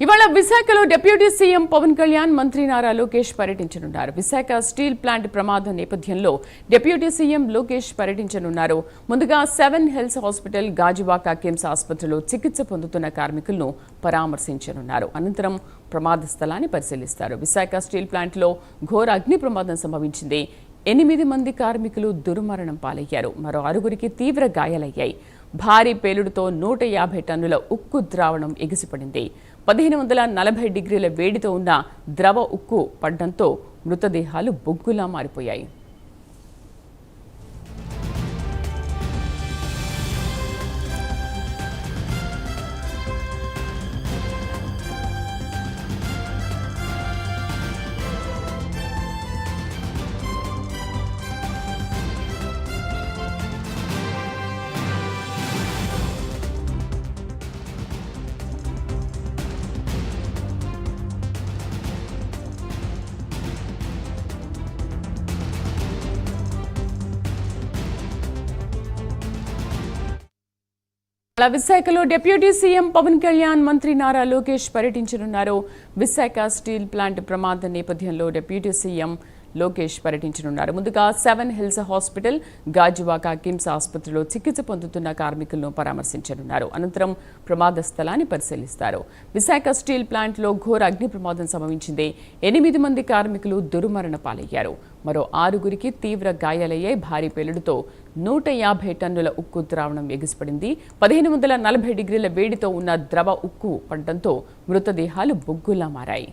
ఇవాళ విశాఖలో deputy CM Pawan Kalyan మంత్రి నారా లోకేష్ పర్యటించనున్నారు. విశాఖ స్టీల్ ప్లాంట్ ప్రమాదం నేపథ్యంలో డిప్యూటీ సీఎం లోకేష్ పర్యటించనున్నారు. ముందుగా 7 హిల్స్ హాస్పిటల్, గాజువాక కిమ్స్ ఆసుపత్రిలో చికిత్స పొందుతున్న కార్మికులను పరామర్శించనున్నారు. అనంతరం ప్రమాద స్థలాన్ని పరిశీలిస్తారు. విశాఖ స్టీల్ ప్లాంట్లో ఘోర అగ్ని ప్రమాదం సంభవించింది. 8 మంది కార్మికులు దుర్మరణం పాలయ్యారు. మరో 6గురికి తీవ్ర గాయాలయ్యాయి. భారీ పేలుడుతో 150 టన్నుల ఉక్కు ద్రావణం ఎగిసిపడింది. 1540 డిగ్రీల వేడితో ఉన్న ద్రవ ఉక్కు పడ్డంతో మృతదేహాలు బొగ్గులా మారిపోయాయి. విశాఖలో డిప్యూటీ సీఎం పవన్ కళ్యాణ్ మంత్రి నారా లోకేష్ పర్యటించనున్నారు. విశాఖ స్టీల్ ప్లాంట్ ప్రమాద నేపథ్యంలో డిప్యూటీ సీఎం లోకేష్ పర్యటించనున్నారు. ముందుగా 7 హిల్స్ హాస్పిటల్, గాజువాక కిమ్స్ ఆసుపత్రిలో చికిత్స పొందుతున్న కార్మికులను పరామర్శించనున్నారు. అనంతరం ప్రమాద స్థలాన్ని పరిశీలిస్తారు. విశాఖ స్టీల్ ప్లాంట్లో ఘోర అగ్ని ప్రమాదం సంభవించింది. 8 మంది కార్మికులు దుర్మరణ పాలయ్యారు. మరో 6గురికి తీవ్ర గాయాలయ్యాయి. భారీ పేలుడుతో 150 టన్నుల ఉక్కు ద్రావణం ఎగిసిపడింది. 1540 డిగ్రీల వేడితో ఉన్న ద్రవ ఉక్కు పడడంతో మృతదేహాలు బొగ్గులా మారాయి.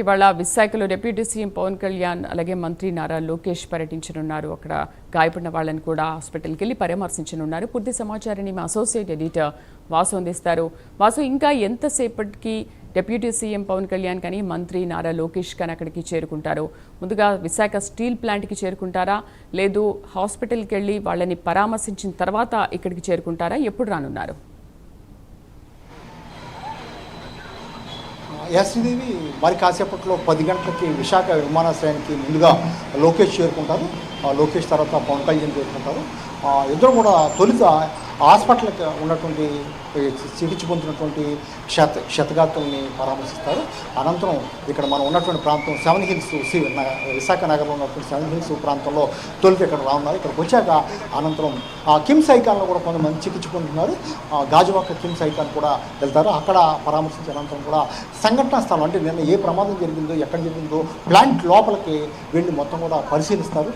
ఇవాళ విశాఖలో డిప్యూటీ సీఎం పవన్ కళ్యాణ్ అలాగే మంత్రి నారా లోకేష్ పర్యటించనున్నారు. అక్కడ గాయపడిన వాళ్ళని కూడా హాస్పిటల్కి వెళ్ళి పరామర్శించనున్నారు. పూర్తి సమాచారాన్ని మా అసోసియేట్ ఎడిటర్ వాసు అందిస్తారు. వాసు, ఇంకా ఎంతసేపటికి డిప్యూటీ సీఎం పవన్ కళ్యాణ్ కానీ మంత్రి నారా లోకేష్ కానీ అక్కడికి చేరుకుంటారు? ముందుగా విశాఖ స్టీల్ ప్లాంట్కి చేరుకుంటారా, లేదు హాస్పిటల్కి వెళ్ళి వాళ్ళని పరామర్శించిన తర్వాత ఇక్కడికి చేరుకుంటారా? ఎప్పుడు రానున్నారు? శ్రీదేవి మరి కాసేపట్లో 10 గంటలకి విశాఖ విమానాశ్రయానికి ముందుగా లోకేష్ చేరుకుంటారు. లోకేష్ తర్వాత పవన్ కళ్యాణ్ చేరుకుంటారు. ఇద్దరు కూడా తొలుత హాస్పిటల్కి ఉన్నటువంటి చికిత్స పొందుతున్నటువంటి క్షతగాతుల్ని పరామర్శిస్తారు. అనంతరం ఇక్కడ మనం ఉన్నటువంటి ప్రాంతం 7 హిల్స్ విశాఖ నగరంలో ఉన్నటువంటి 7 హిల్స్ ప్రాంతంలో తొలుత ఇక్కడ రానున్నారు. ఇక్కడికి వచ్చాక అనంతరం కిమ్స్ ఐకాన్లో కూడా కొంతమంది చికిత్స పొందుతున్నారు. గాజువాక కిమ్స్ ఐకాన్ కూడా వెళ్తారు. అక్కడ పరామర్శించిన అనంతరం కూడా సంఘటనా స్థలం, అంటే నిన్న ఏ ప్రమాదం జరిగిందో, ఎక్కడ జరిగిందో ప్లాంట్ లోపలికి వెళ్ళి మొత్తం కూడా పరిశీలిస్తారు.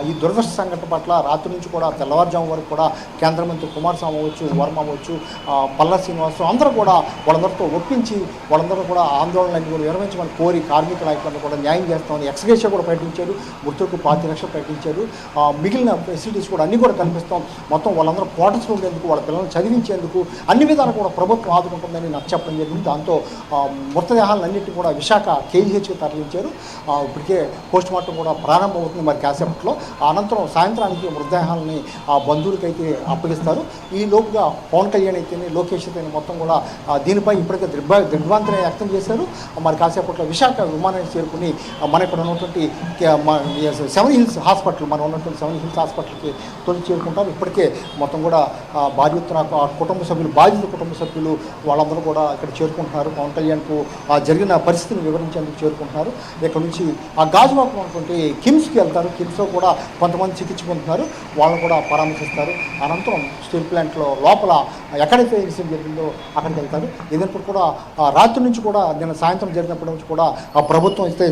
ఈ దురదృష్ట సంఘటన పట్ల రాత్రి నుంచి కూడా తెల్లవారుజాము వరకు కూడా కేంద్ర మంత్రి కుమారస్వామి అవ్వచ్చు, వర్మ అవ్వచ్చు, పల్లా శ్రీనివాసరావు అందరూ కూడా వాళ్ళందరితో ఒప్పించి వాళ్ళందరూ కూడా ఆందోళనలు కూడా విరమించమని కోరి కార్మిక నాయకులను కూడా న్యాయం చేస్తామని ఎక్స్గ్రేషియా కూడా ప్రకటించారు. మృతులకు 5 లక్షలు ప్రకటించారు. మిగిలిన ఫెసిలిటీస్ కూడా అన్నీ కూడా కల్పిస్తాం, మొత్తం వాళ్ళందరూ క్వార్టర్స్లో ఉండేందుకు, వాళ్ళ పిల్లలను చదివించేందుకు అన్ని విధాలు కూడా ప్రభుత్వం ఆదుకుంటుందని నాకు చెప్పడం జరిగింది. దాంతో మృతదేహాలన్నింటినీ కూడా విశాఖ కేజీహెచ్కి తరలించారు. ఇప్పటికే పోస్ట్ మార్టం కూడా ప్రారంభమవుతుంది మరి కాసేపట్లో. అనంతరం సాయంత్రానికి మృతదేహాలని బంధువులకైతే అప్పగిస్తారు. ఈ లోపుగా పవన్ కళ్యాణ్ అయితేనే, లోకేష్ అయితేనే మొత్తం కూడా దీనిపై ఇప్పటికే దిగ్భ్రాంతిని వ్యక్తం చేశారు. మరి కాసేపట్లో విశాఖ విమానాన్ని చేరుకుని మన ఇక్కడ ఉన్నటువంటి 7 హిల్స్ హాస్పిటల్, మనం ఉన్నటువంటి 7 హిల్స్ హాస్పిటల్కి తొలి చేరుకుంటారు. ఇప్పటికే మొత్తం కూడా కుటుంబ సభ్యులు, బాధిత కుటుంబ సభ్యులు వాళ్ళందరూ కూడా ఇక్కడ చేరుకుంటున్నారు. పవన్ కళ్యాణ్కు జరిగిన పరిస్థితిని వివరించేందుకు చేరుకుంటున్నారు. ఇక్కడ నుంచి గాజువాక ఉన్నటువంటి కిమ్స్కి వెళ్తారు. కిమ్స్లో కూడా కొంతమంది చికిత్స పొందుతున్నారు, వాళ్ళని కూడా పరామర్శిస్తారు. అనంతరం స్టీల్ ప్లాంట్లో లోపల ఎక్కడైతే ఇన్సిడెంట్ జరిగిందో అక్కడికి వెళ్తారు. ఇదప్పుడు కూడా రాత్రి నుంచి కూడా నిన్న సాయంత్రం జరిగినప్పటి నుంచి కూడా ప్రభుత్వం అయితే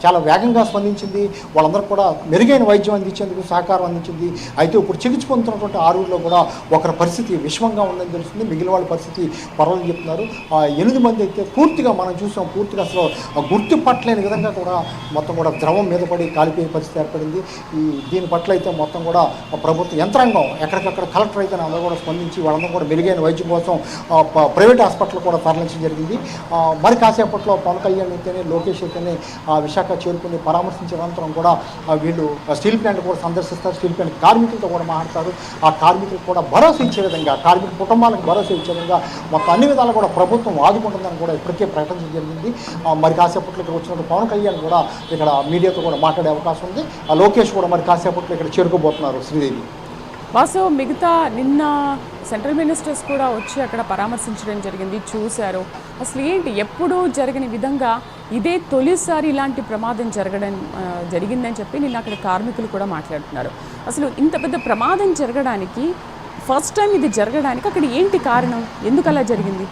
చాలా వేగంగా స్పందించింది. వాళ్ళందరూ కూడా మెరుగైన వైద్యం అందించేందుకు సహకారం అందించింది. అయితే ఇప్పుడు చికిత్స పొందుతున్నటువంటి 6గురిలో కూడా ఒకరి పరిస్థితి విషమంగా ఉందని తెలుస్తుంది. మిగిలిన వాళ్ళ పరిస్థితి పర్వాలేదు చెప్తున్నారు. 8 మంది అయితే పూర్తిగా మనం చూసాం, పూర్తిగా అసలు గుర్తుపట్టలేని విధంగా కూడా మొత్తం కూడా ద్రవం మీద పడి కాలిపోయే పరిస్థితి ఏర్పడింది. దీని పట్ల అయితే మొత్తం కూడా ప్రభుత్వ యంత్రాంగం ఎక్కడికక్కడ కలెక్టర్ అయితే అందరూ కూడా స్పందించి వాళ్ళందరూ కూడా మెరుగైన వైద్యం కోసం ప్రైవేట్ హాస్పిటల్ కూడా తరలించడం జరిగింది. మరి కాసేపట్లో పవన్ కళ్యాణ్ అయితేనే లోకేష్ అయితేనే విశాఖ చేరుకుని పరామర్శించిన అనంతరం కూడా వీళ్ళు స్టీల్ ప్లాంట్ కూడా సందర్శిస్తారు. స్టీల్ ప్లాంట్ కార్మికులతో కూడా మాట్లాడతారు. ఆ కార్మికులకు కూడా భరోసా ఇచ్చే విధంగా, కార్మిక కుటుంబాలకు భరోసా ఇచ్చే విధంగా మొత్తం అన్ని విధాలు కూడా ప్రభుత్వం ఆదుకుంటుందని కూడా ఇప్పటికే ప్రకటించడం జరిగింది. మరి కాసేపట్లో ఇక్కడ వచ్చినట్టు పవన్ కళ్యాణ్ కూడా ఇక్కడ మీడియాతో కూడా మాట్లాడే అవకాశం ఉంది. లోకేష్ కూడా మరి కాసేపట్లో ఇక్కడ చేరుకోబోతున్నారు. శ్రీదేవి వాసు, మిగతా నిన్న సెంట్రల్ మినిస్టర్స్ కూడా వచ్చి అక్కడ పరామర్శించడం జరిగింది, చూశారు. అసలు ఏంటి, ఎప్పుడూ జరగని విధంగా ఇదే తొలిసారి ఇలాంటి ప్రమాదం జరిగిందని చెప్పి నిన్న అక్కడ కార్మికులు కూడా మాట్లాడుతున్నారు. అసలు ఇంత పెద్ద ప్రమాదం జరగడానికి, ఫస్ట్ టైం ఇది జరగడానికి అక్కడ ఏంటి కారణం, ఎందుకు అలా జరిగింది?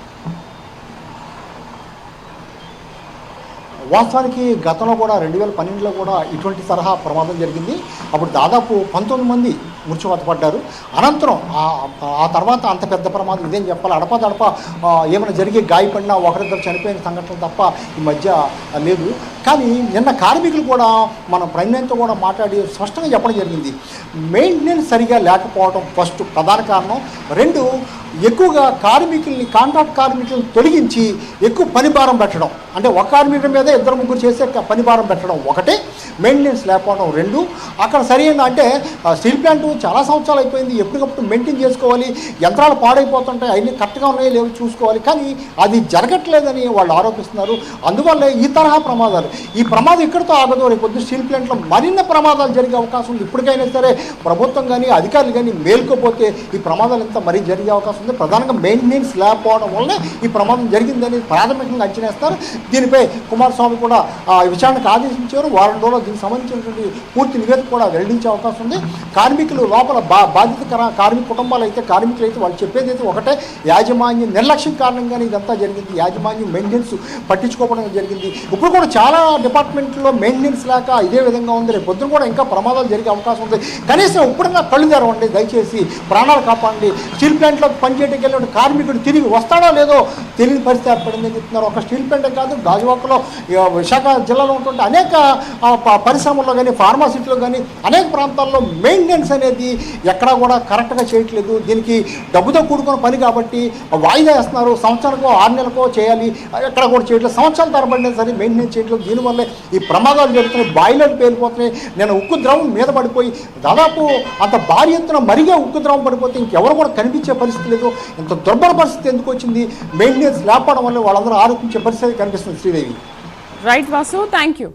వాస్తవానికి గతంలో కూడా 2012లో కూడా ఇటువంటి తరహా ప్రమాదం జరిగింది. అప్పుడు దాదాపు 19 మంది మృత్యువాత పడ్డారు. అనంతరం ఆ తర్వాత అంత పెద్ద ప్రమాదం ఇదేం చెప్పాలి, అడపదడప ఏమైనా జరిగి గాయపడినా ఒకరిద్దరు చనిపోయిన సంఘటన తప్ప ఈ మధ్య లేదు. కానీ నిన్న కార్మికులు కూడా మన ప్రైమ్లైన్తో కూడా మాట్లాడి స్పష్టంగా చెప్పడం జరిగింది. మెయింటెనెన్స్ సరిగా లేకపోవడం ఫస్ట్ ప్రధాన కారణం. 2, ఎక్కువగా కార్మికుల్ని, కాంట్రాక్ట్ కార్మికులను తొలగించి ఎక్కువ పనిభారం పెట్టడం, అంటే ఒక కార్మికుల మీద 2-3 చేసే పనిభారం పెట్టడం ఒకటే, మెయింటెనెన్స్ లేకపోవడం 2. అక్కడ సరైన అంటే స్టీల్ ప్లాంట్ చాలా సంవత్సరాలు అయిపోయింది, ఎప్పటికప్పుడు మెయింటైన్ చేసుకోవాలి, యంత్రాలు పాడైపోతుంటాయి, అన్నీ కరెక్ట్గా ఉన్నాయో లేవో చూసుకోవాలి, కానీ అది జరగట్లేదని వాళ్ళు ఆరోపిస్తున్నారు. అందువల్లే ఈ తరహా ప్రమాదాలు, ఈ ప్రమాదం ఇక్కడితో ఆగదు. రేపు పొద్దున్న స్టీల్ ప్లాంట్లో మరిన్ని ప్రమాదాలు జరిగే అవకాశం ఉంది. ఇప్పటికైనా సరే ప్రభుత్వం కానీ అధికారులు కానీ మేల్కపోతే ఈ ప్రమాదాలు ఇంత మరీ జరిగే అవకాశం ఉంది. ప్రధానంగా మెయింటెనెన్స్ లేకపోవడం వల్లనే ఈ ప్రమాదం జరిగిందని ప్రాథమికంగా అంచనేస్తారు. దీనిపై కుమారస్వామి కూడా విచారణకు ఆదేశించారు. వారం రోజుల్లో దీనికి సంబంధించినటువంటి పూర్తి నివేదిక కూడా వెల్లడించే అవకాశం ఉంది. కార్మికులు లోపల బాధిత కార్మిక కుటుంబాలు అయితే, కార్మికులు అయితే వాళ్ళు చెప్పేది అయితే ఒకటే, యాజమాన్యం నిర్లక్ష్యం కారణంగానే ఇదంతా జరిగింది, యాజమాన్యం మెయింటెనెన్స్ పట్టించుకోవడం జరిగింది. ఇప్పుడు కూడా చాలా డిపార్ట్మెంట్లో మెయింటెనెన్స్ లేక ఇదే విధంగా ఉంది. రేపు పొద్దున కూడా ఇంకా ప్రమాదాలు జరిగే అవకాశం ఉంది. కనీసం ఇప్పుడన్నా కళ్ళు తెరవండి, దయచేసి ప్రాణాలు కాపాడండి. స్టీల్ ప్లాంట్లో పనిచేయడానికి వెళ్ళిన కార్మికుడు తిరిగి వస్తాడో లేదో తెలియని పరిస్థితి ఏర్పడిందని చెప్తున్నారు. ఒక స్టీల్ ప్లాంటే కాదు, గాజువాకలో, విశాఖ జిల్లాలో ఉన్నటువంటి అనేక పరిశ్రమల్లో కానీ, ఫార్మాసిటీలో కానీ అనేక ప్రాంతాల్లో మెయింటెనెన్స్ అనేది ఎక్కడా కూడా కరెక్ట్గా చేయట్లేదు. దీనికి డబ్బుతో కూడుకున్న పని కాబట్టి వాయిదా వేస్తున్నారు. సంవత్సరానికో 6 నెలలకో చేయాలి, ఎక్కడ కూడా చేయట్లేదు. సంవత్సరాల తరబడినా సరే మెయింటెనెన్స్ చేయట్లేదు. దీనివల్లే ఈ ప్రమాదాలు జరుగుతున్నాయి, బాయిలర్లు పేలిపోతున్నాయి. నేను ఉక్కు ద్రవం మీద పడిపోయి దాదాపు అంత భారీ ఎత్తున మరిగా ఉక్కు ద్రవం పడిపోతే ఇంకెవరు కూడా కనిపించే పరిస్థితి లేదు. ఇంత దుర్బల పరిస్థితి ఎందుకు వచ్చింది? మెయింటెనెన్స్ లేకపోవడం వల్ల వాళ్ళందరూ ఆరోపించే పరిస్థితి కనిపిస్తుంది. Sridevi. Right Vasu, thank you.